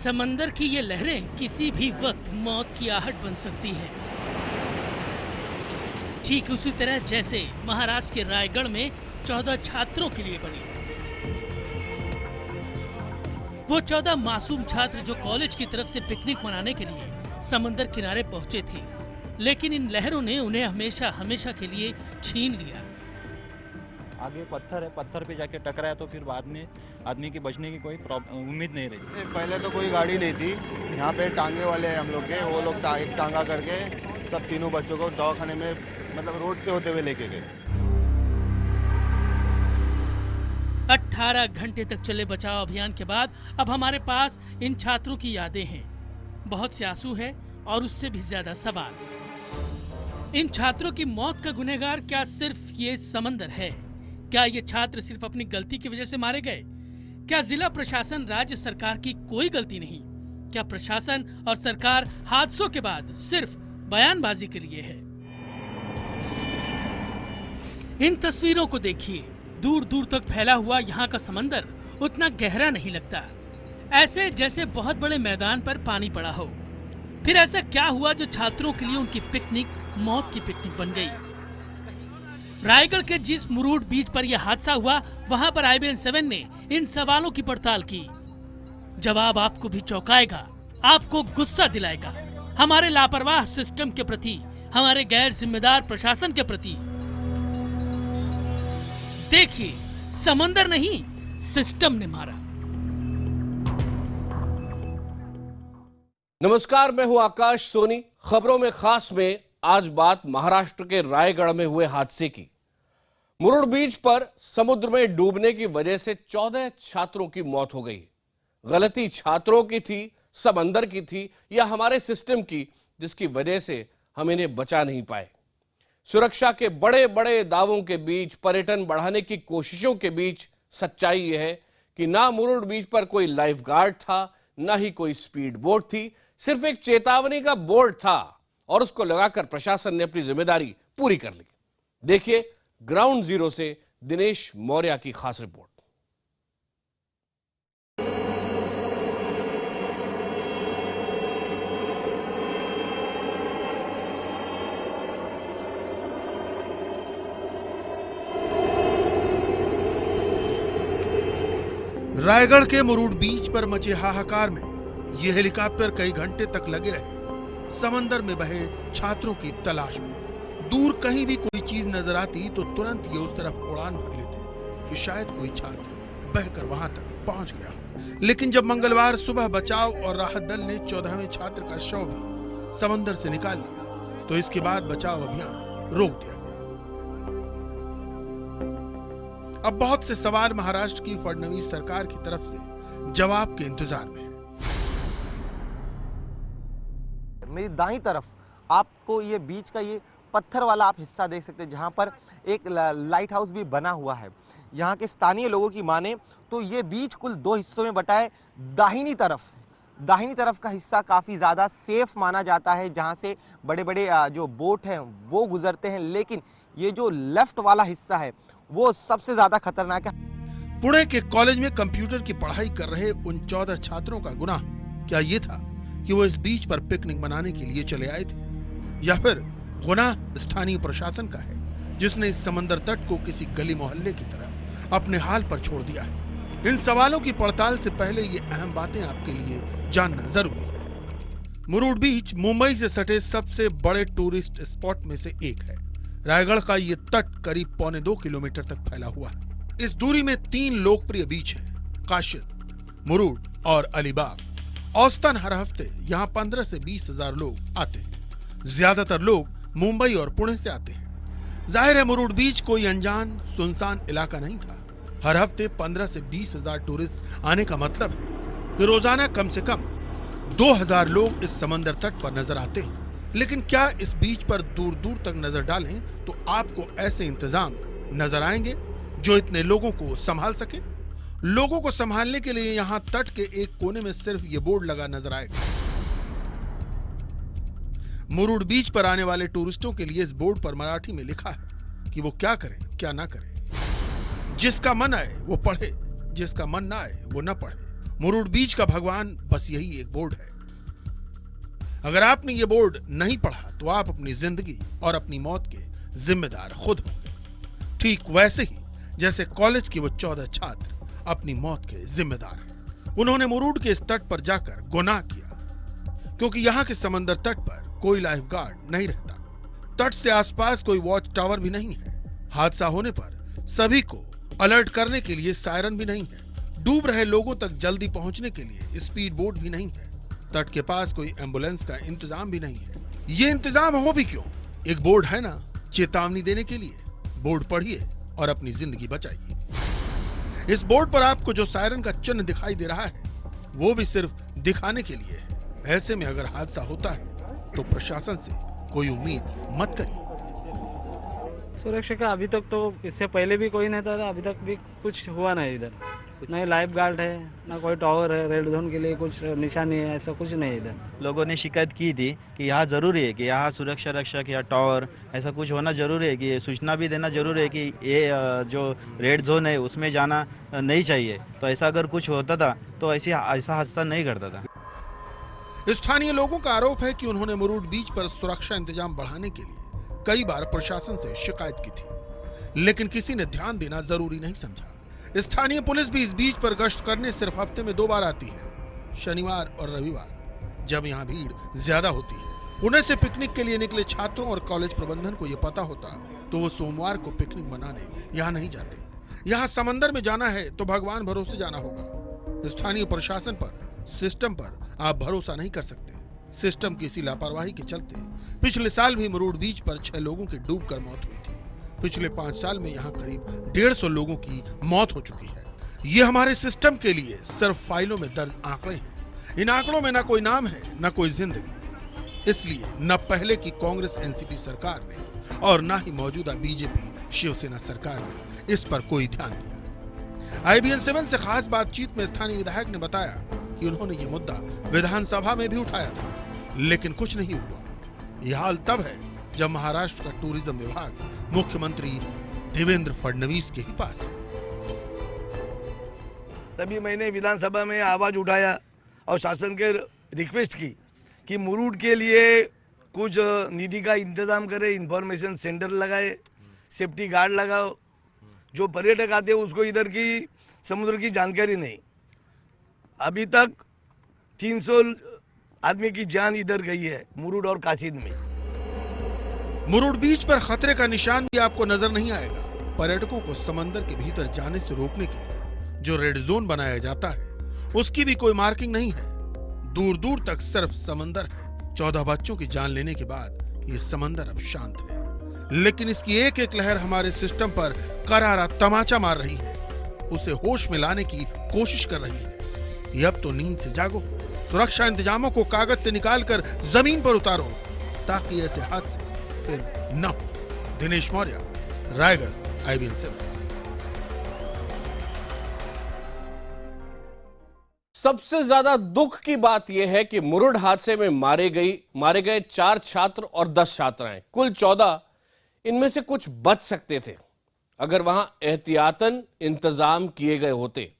समंदर की ये लहरें किसी भी वक्त मौत की आहट बन सकती हैं। ठीक उसी तरह जैसे महाराष्ट्र के रायगढ़ में 14 छात्रों के लिए बनी। वो 14 मासूम छात्र जो कॉलेज की तरफ से पिकनिक मनाने के लिए समंदर किनारे पहुंचे थे, लेकिन इन लहरों ने उन्हें हमेशा हमेशा के लिए छीन लिया। आगे पत्थर है, पत्थर पे जाके टकराया तो फिर बाद में आदमी के बचने की कोई उम्मीद नहीं रही। पहले तो कोई गाड़ी नहीं थी, यहाँ पे टांगे वाले हैं हम लोग के, वो लोग एक टांगा करके सब तीनों बच्चों को दवाखाने में मतलब रोड से होते हुए लेके गए। 18 घंटे तक चले बचाव अभियान के बाद अब हमारे पास इन छात्रों की यादें हैं। बहुत से आंसू है और उससे भी ज्यादा सवाल। इन छात्रों की मौत का गुनहगार क्या सिर्फ ये समंदर है? क्या ये छात्र सिर्फ अपनी गलती की वजह से मारे गए? क्या जिला प्रशासन, राज्य सरकार की कोई गलती नहीं? क्या प्रशासन और सरकार हादसों के बाद सिर्फ बयानबाजी के लिए है? इन तस्वीरों को देखिए। दूर दूर तक फैला हुआ यहाँ का समंदर उतना गहरा नहीं लगता, ऐसे जैसे बहुत बड़े मैदान पर पानी पड़ा हो। फिर ऐसा क्या हुआ जो छात्रों के लिए उनकी पिकनिक मौत की पिकनिक बन गई? रायगढ़ के जिस मुरुड बीच पर यह हादसा हुआ, वहां पर IBN7 ने इन सवालों की पड़ताल की। जवाब आपको भी चौंकाएगा, आपको गुस्सा दिलाएगा, हमारे लापरवाह सिस्टम के प्रति, हमारे गैर जिम्मेदार प्रशासन के प्रति। देखिए, समंदर नहीं, सिस्टम ने मारा। नमस्कार, मैं हूं आकाश सोनी। खबरों में खास में आज बात महाराष्ट्र के रायगढ़ में हुए हादसे की। मुरुड बीच पर समुद्र में डूबने की वजह से 14 छात्रों की मौत हो गई। गलती छात्रों की थी, समंदर की थी या हमारे सिस्टम की, जिसकी वजह से हम इन्हें बचा नहीं पाए। सुरक्षा के बड़े बड़े दावों के बीच, पर्यटन बढ़ाने की कोशिशों के बीच सच्चाई यह है कि ना मुरुड बीच पर कोई लाइफ गार्ड था, ना ही कोई स्पीड बोट थी। सिर्फ एक चेतावनी का बोर्ड था और उसको लगाकर प्रशासन ने अपनी जिम्मेदारी पूरी कर ली। देखिए ग्राउंड जीरो से दिनेश मौर्य की खास रिपोर्ट। रायगढ़ के मुरुड बीच पर मचे हाहाकार में ये हेलीकॉप्टर कई घंटे तक लगे रहे समंदर में बहे छात्रों की तलाश में। दूर कहीं भी कोई चीज नजर आती तो तुरंत ये उस तरफ उड़ान भर लेते कि शायद कोई छात्र बहकर वहां तक पहुंच गया हो। लेकिन जब मंगलवार सुबह बचाव और राहत दल ने 14वें छात्र का शव भी समंदर से निकाल लिया तो इसके बाद बचाव अभियान रोक दिया गया। अब बहुत से सवाल महाराष्ट्र की फडणवीस सरकार की तरफ से जवाब के इंतजार में है। मेरी दाईं तरफ आपको ये बीच का ये पत्थर वाला आप हिस्सा देख सकते हैं, जहां पर एक लाइट हाउस भी बना हुआ है। यहाँ के स्थानीय लोगों की माने तो ये बीच कुल 2 हिस्सों में बटा है। दाहिनी तरफ का हिस्सा काफी ज्यादा सेफ माना जाता है, जहां से बड़े बड़े जो बोट हैं वो गुजरते हैं, लेकिन ये जो लेफ्ट वाला हिस्सा है वो सबसे ज्यादा खतरनाक है। पुणे के कॉलेज में कंप्यूटर की पढ़ाई कर रहे उन 14 छात्रों का गुनाह क्या ये था कि वो इस बीच पर पिकनिक मनाने के लिए चले आए थे, या फिर गुनाह स्थानीय प्रशासन का है जिसने इस समंदर तट को किसी गली मोहल्ले की तरह अपने हाल पर छोड़ दिया है? इन सवालों की पड़ताल से पहले ये अहम बातें आपके लिए जानना जरूरी है। मुरुड बीच मुंबई से सटे सबसे बड़े टूरिस्ट स्पॉट में से एक है। रायगढ़ का ये तट करीब 1.25 किलोमीटर तक फैला हुआ है। इस दूरी में 3 लोकप्रिय बीच हैं, काशिद, मुरुड और अलीबाग। औसतन हर हफ्ते यहाँ 15 से 20 हजार लोग आते हैं। ज्यादातर लोग मुंबई और पुणे से आते हैं। जाहिर है मुरुड बीच कोई अनजान सुनसान इलाका नहीं था। हर हफ्ते 15 से 20 हजार टूरिस्ट आने का मतलब है कि रोजाना कम से कम 2000 लोग इस समंदर तट पर नजर आते हैं। लेकिन क्या इस बीच पर दूर दूर तक नजर डालें तो आपको ऐसे इंतजाम नजर आएंगे जो इतने लोगों को संभाल सके? लोगों को संभालने के लिए यहाँ तट के एक कोने में सिर्फ ये बोर्ड लगा नजर आएगा। मुरुड बीच पर आने वाले टूरिस्टों के लिए इस बोर्ड पर मराठी में लिखा है कि वो क्या करें क्या ना करें। जिसका मन आए वो पढ़े, जिसका मन ना आए वो न पढ़े। मुरुड बीच का भगवान बस यही एक बोर्ड है। अगर आपने ये बोर्ड नहीं पढ़ा तो आप अपनी जिंदगी और अपनी मौत के जिम्मेदार खुद होंगे। ठीक वैसे ही जैसे कॉलेज के वो 14 छात्र अपनी मौत के जिम्मेदार हैं। उन्होंने मुरुड के इस तट पर जाकर गुनाह किया, क्योंकि यहाँ के समंदर तट पर कोई लाइफ गार्ड नहीं रहता। तट से आसपास कोई वॉच टावर भी नहीं है। हादसा होने पर सभी को अलर्ट करने के लिए सायरन भी नहीं है। डूब रहे लोगों तक जल्दी पहुंचने के लिए स्पीड बोट भी नहीं है। तट के पास कोई एम्बुलेंस का इंतजाम भी नहीं है। ये इंतजाम हो भी क्यों? एक बोर्ड है ना, चेतावनी देने के लिए। बोर्ड पढ़िए और अपनी जिंदगी बचाइए। इस बोर्ड पर आपको जो सायरन का चिन्ह दिखाई दे रहा है वो भी सिर्फ दिखाने के लिए है। ऐसे में अगर हादसा होता है तो प्रशासन से कोई उम्मीद मत करिए। सुरक्षा का अभी तक तो इससे पहले भी कोई नहीं था, अभी तक भी कुछ हुआ नहीं। इधर नहीं लाइफ गार्ड है, ना कोई टावर है, रेड जोन के लिए कुछ निशानी है, ऐसा कुछ नहीं इधर। लोगों ने शिकायत की थी कि यहाँ जरूरी है कि यहाँ सुरक्षा रक्षक या टावर ऐसा कुछ होना जरूरी है, कि सूचना भी देना जरूरी है कि ये जो रेड जोन है उसमें जाना नहीं चाहिए। तो ऐसा अगर कुछ होता था तो ऐसा हादसा नहीं करता था। स्थानीय लोगों का आरोप है कि उन्होंने मुरुड बीच पर सुरक्षा इंतजाम बढ़ाने के लिए कई बार प्रशासन से शिकायत की थी, लेकिन किसी ने ध्यान देना जरूरी नहीं समझा। स्थानीय पुलिस भी इस बीच पर गश्त करने सिर्फ हफ्ते में 2 बार आती है, शनिवार और रविवार, जब यहाँ भीड़ ज्यादा होती है। पुणे से पिकनिक के लिए निकले छात्रों और कॉलेज प्रबंधन को यह पता होता तो वो सोमवार को पिकनिक मनाने यहाँ नहीं जाते। यहाँ समंदर में जाना है तो भगवान भरोसे जाना होगा। स्थानीय प्रशासन पर, सिस्टम पर आप भरोसा नहीं कर सकते। सिस्टम की इसी लापरवाही के चलते पिछले साल भी मुरुड बीच पर 6 लोगों की डूबकर मौत हुई थी। पिछले 5 साल में यहाँ करीब 150 लोगों की मौत हो चुकी है। ये हमारे सिस्टम के लिए सिर्फ फाइलों में दर्ज आंकड़े हैं। इन आंकड़ों में न कोई नाम है न कोई जिंदगी। इसलिए न पहले की कांग्रेस एनसीपी सरकार ने और न ही मौजूदा बीजेपी शिवसेना सरकार ने इस पर कोई ध्यान दिया। IBN 7 से खास बातचीत में स्थानीय विधायक ने बताया कि उन्होंने ये मुद्दा विधानसभा में भी उठाया था, लेकिन कुछ नहीं हुआ। यह हाल तब है जब महाराष्ट्र का टूरिज्म विभाग मुख्यमंत्री देवेंद्र फडणवीस के ही पास है। तभी मैंने विधानसभा में आवाज उठाया और शासन के रिक्वेस्ट की कि मुरुड के लिए कुछ निधि का इंतजाम करे, इंफॉर्मेशन सेंटर लगाए, सेफ्टी गार्ड लगाओ। जो पर्यटक आते हैं उसको इधर की समुद्र की जानकारी नहीं। अभी तक 300 आदमी की जान इधर गई है मुरुड और काशीद में। मुरुड बीच पर खतरे का निशान भी आपको नजर नहीं आएगा। पर्यटकों को समंदर के भीतर जाने से रोकने के लिए जो रेड जोन बनाया जाता है उसकी भी कोई मार्किंग नहीं है। दूर दूर तक सिर्फ समंदर है। 14 बच्चों की जान लेने के बाद ये समंदर अब शांत है, लेकिन इसकी एक एक लहर हमारे सिस्टम पर करारा तमाचा मार रही है, उसे होश में लाने की कोशिश कर रही है। ये अब तो नींद से जागो, सुरक्षा इंतजामों को कागज से निकालकर जमीन पर उतारो ताकि ऐसे हादसे फिर न हो। दिनेश मौर्य, रायगढ़, IBN 7। सबसे ज्यादा दुख की बात यह है कि मुरुड हादसे में मारे गए 4 छात्र और 10 छात्राएं, कुल 14। इनमें से कुछ बच सकते थे अगर वहां एहतियातन इंतजाम किए गए होते।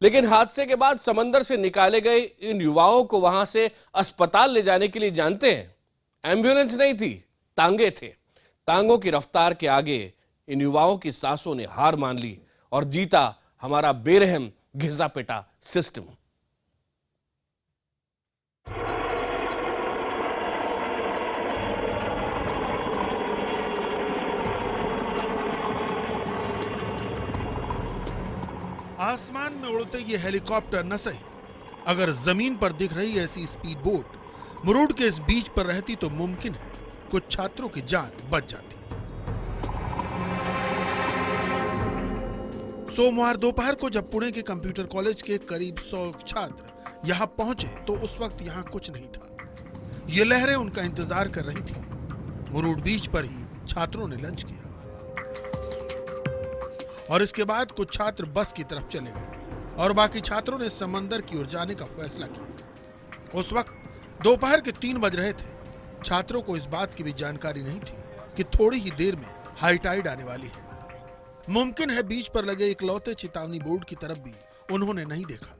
लेकिन हादसे के बाद समंदर से निकाले गए इन युवाओं को वहां से अस्पताल ले जाने के लिए, जानते हैं, एम्बुलेंस नहीं थी, तांगे थे। तांगों की रफ्तार के आगे इन युवाओं की सांसों ने हार मान ली और जीता हमारा बेरहम घिसा पिटा सिस्टम। आसमान में उड़ते ये हेलीकॉप्टर न सही, अगर जमीन पर दिख रही ऐसी स्पीड बोट मुरुड के इस बीच पर रहती तो मुमकिन है कुछ छात्रों की जान बच जाती। सोमवार दोपहर को जब पुणे के कंप्यूटर कॉलेज के करीब 100 छात्र यहां पहुंचे तो उस वक्त यहां कुछ नहीं था। ये लहरें उनका इंतजार कर रही थी। मुरुड बीच पर ही छात्रों ने लंच किया और इसके बाद कुछ छात्र बस की तरफ चले गए और बाकी छात्रों ने समंदर की ओर जाने का फैसला किया। उस वक्त दोपहर के 3 बज रहे थे। छात्रों को इस बात की भी जानकारी नहीं थी कि थोड़ी ही देर में हाई टाइड आने वाली है। मुमकिन है बीच पर लगे इकलौते चेतावनी बोर्ड की तरफ भी उन्होंने नहीं देखा।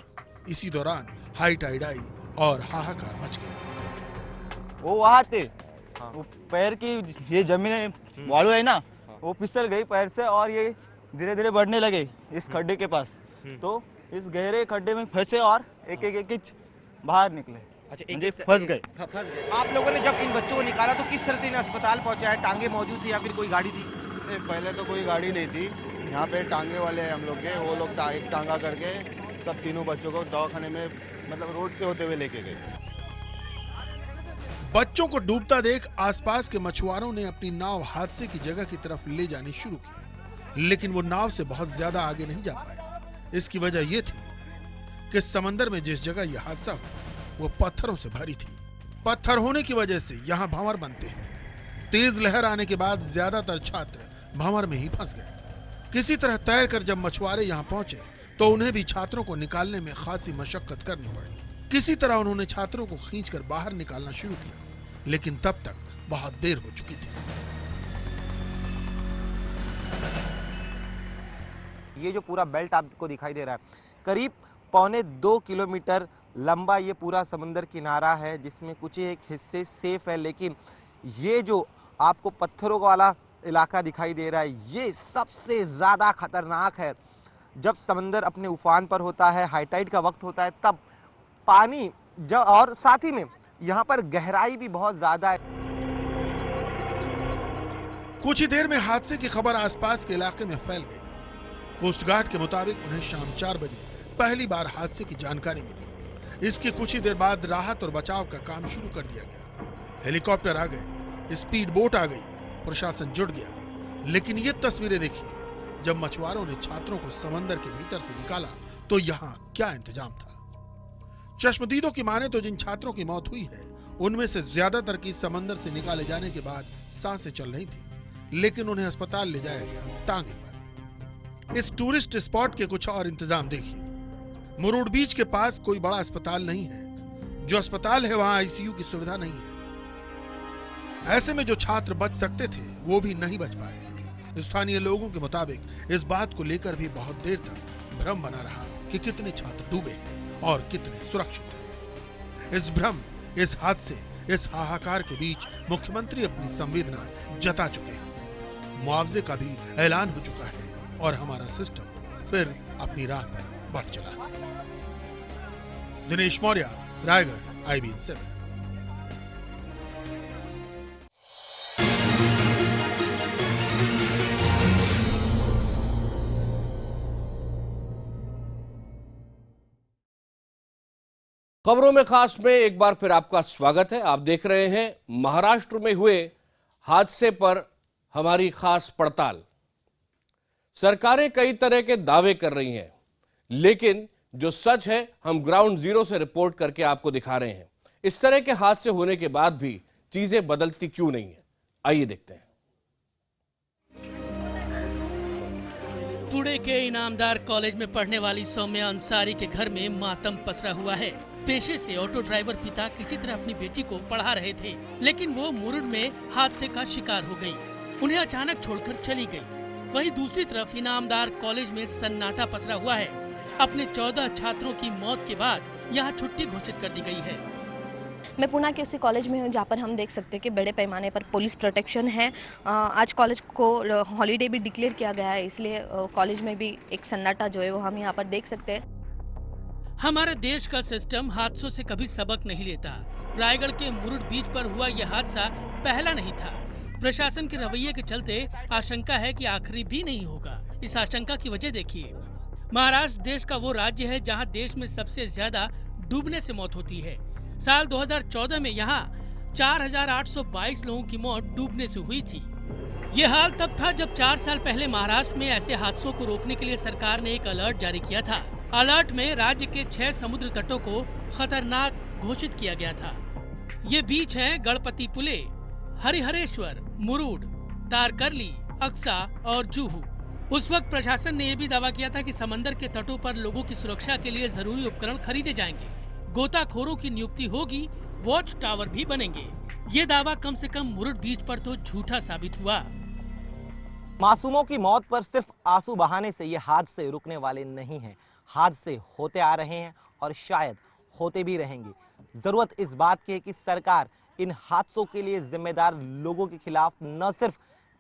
इसी दौरान हाई टाइड आई और हाहाकार मच गया। वो वहाँ थे, वो पैर की ये जमीन वालू है ना, वो फिसल गई पैर से और ये धीरे धीरे बढ़ने लगे इस खड्डे के पास। तो इस गहरे खड्डे में फंसे और एक एक बाहर निकले। अच्छा, फंस गए। आप लोगों ने जब इन बच्चों को निकाला तो किस तरह से इन्हें अस्पताल पहुंचाया? टांगे मौजूद थी या फिर कोई गाड़ी थी? पहले तो कोई गाड़ी नहीं थी, यहाँ पे टांगे वाले हम लोग के, वो लोग एक टांगा करके सब तीनों बच्चों को दवाखाने में मतलब रोड से होते हुए लेके गए। बच्चों को डूबता देख आसपास के मछुआरों ने अपनी नाव हादसे की जगह की तरफ ले जानी शुरू की, लेकिन वो नाव से बहुत ज्यादा आगे नहीं जा पाए। इसकी वजह ये थी कि समंदर में जिस जगह यह हादसा हुआ वो पत्थरों से भरी थी। पत्थर होने की वजह से यहाँ भंवर बनते हैं। तेज लहर आने के बाद ज्यादातर छात्र भंवर में ही फंस गए। किसी तरह तैरकर जब मछुआरे यहाँ पहुंचे तो उन्हें भी छात्रों को निकालने में खासी मशक्कत करनी पड़ी। किसी तरह उन्होंने छात्रों को खींचकर बाहर निकालना शुरू किया, लेकिन तब तक बहुत देर हो चुकी थी। ये जो पूरा बेल्ट आपको दिखाई दे रहा है, करीब 1.25 किलोमीटर लंबा ये पूरा समुद्र किनारा है, जिसमें कुछ एक हिस्से सेफ है, लेकिन ये जो आपको पत्थरों वाला इलाका दिखाई दे रहा है, ये सबसे ज्यादा खतरनाक है। जब समंदर अपने उफान पर होता है, हाई टाइड का वक्त होता है, तब पानी और साथ ही में यहाँ पर गहराई भी बहुत ज्यादा है। कुछ ही देर में हादसे की खबर आसपास के इलाके में फैल गई। कोस्ट गार्ड के मुताबिक उन्हें शाम 4 बजे पहली बार हादसे की जानकारी मिली। इसके कुछ ही देर बाद राहत और बचाव का काम शुरू कर दिया गया। हेलीकॉप्टर आ गए, स्पीड बोट आ गई, प्रशासन जुट गया। लेकिन ये तस्वीरें देखिए, जब मछुआरों ने छात्रों को समंदर के भीतर से निकाला तो यहाँ क्या इंतजाम था। चश्मदीदों की माने तो जिन छात्रों की मौत हुई है, उनमें से ज्यादातर की समंदर से निकाले जाने के बाद सांसें चल रही थी, लेकिन उन्हें अस्पताल ले जाया गया टांगे पर। इस टूरिस्ट स्पॉट के कुछ और इंतजाम देखिए। मुरुड बीच के पास कोई बड़ा अस्पताल नहीं है। जो अस्पताल है वहां आईसीयू की सुविधा नहीं है। ऐसे में जो छात्र बच सकते थे वो भी नहीं बच पाए। स्थानीय लोगों के मुताबिक इस बात को लेकर भी बहुत देर तक भ्रम बना रहा कि कितने छात्र डूबे हैं और कितने सुरक्षित हैं। इस भ्रम, इस हादसे, इस हाहाकार के बीच मुख्यमंत्री अपनी संवेदना जता चुके हैं। मुआवजे का भी ऐलान हो चुका है और हमारा सिस्टम फिर अपनी राह पर बढ़ चला है। दिनेश मौर्य, रायगढ़, IBN 7। खबरों में खास में एक बार फिर आपका स्वागत है। आप देख रहे हैं महाराष्ट्र में हुए हादसे पर हमारी खास पड़ताल। सरकारें कई तरह के दावे कर रही हैं, लेकिन जो सच है हम ग्राउंड जीरो से रिपोर्ट करके आपको दिखा रहे हैं। इस तरह के हादसे होने के बाद भी चीजें बदलती क्यों नहीं है, आइए देखते हैं। पुणे के इनामदार कॉलेज में पढ़ने वाली सौम्या अंसारी के घर में मातम पसरा हुआ है। पेशे से ऑटो ड्राइवर पिता किसी तरह अपनी बेटी को पढ़ा रहे थे, लेकिन वो मुरुड में हादसे का शिकार हो गई। उन्हें अचानक छोड़कर चली गई। वहीं दूसरी तरफ इनामदार कॉलेज में सन्नाटा पसरा हुआ है। अपने 14 छात्रों की मौत के बाद यहाँ छुट्टी घोषित कर दी गई है। मैं पुणे के उसी कॉलेज में हूँ जहाँ पर हम देख सकते हैं कि बड़े पैमाने पर पुलिस प्रोटेक्शन है। आज कॉलेज को हॉलीडे भी डिक्लेयर किया गया है, इसलिए कॉलेज में भी एक सन्नाटा जो है वो हम यहाँ पर देख सकते हैं। हमारे देश का सिस्टम हादसों से कभी सबक नहीं लेता। रायगढ़ के मुरुड बीच पर हुआ यह हादसा पहला नहीं था। प्रशासन के रवैये के चलते आशंका है कि आखिरी भी नहीं होगा। इस आशंका की वजह देखिए। महाराष्ट्र देश का वो राज्य है जहां देश में सबसे ज्यादा डूबने से मौत होती है। साल 2014 में यहाँ 4,822 लोगों की मौत डूबने से हुई थी। ये हाल तब था जब 4 साल पहले महाराष्ट्र में ऐसे हादसों को रोकने के लिए सरकार ने एक अलर्ट जारी किया था। अलर्ट में राज्य के 6 समुद्र तटों को खतरनाक घोषित किया गया था। ये बीच हैं गणपति पुले, हरिहरेश्वर, मुरुड, तारकर्ली, अक्सा और जुहू। उस वक्त प्रशासन ने यह भी दावा किया था कि समंदर के तटों पर लोगों की सुरक्षा के लिए जरूरी उपकरण खरीदे जाएंगे, गोताखोरों की नियुक्ति होगी, वॉच टावर भी बनेंगे। ये दावा कम से कम मुरुड बीच पर तो झूठा साबित हुआ। मासूमों की मौत पर सिर्फ आंसू बहाने से ये हादसे रुकने वाले नहीं हैं। हादसे होते आ रहे हैं और शायद होते भी रहेंगे। जरूरत इस बात की है कि सरकार इन हादसों के लिए जिम्मेदार लोगों के खिलाफ न सिर्फ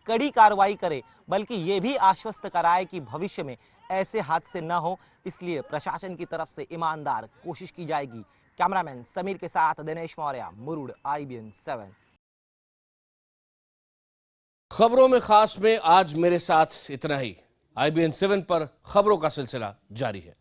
कड़ी कार्रवाई करे बल्कि ये भी आश्वस्त कराए कि भविष्य में ऐसे हादसे न हो, इसलिए प्रशासन की तरफ से ईमानदार कोशिश की जाएगी। कैमरामैन समीर के साथ दिनेश मौर्य, मुरुड, IBN 7। खबरों में खास में आज मेरे साथ इतना ही। IBN 7 पर खबरों का सिलसिला जारी है।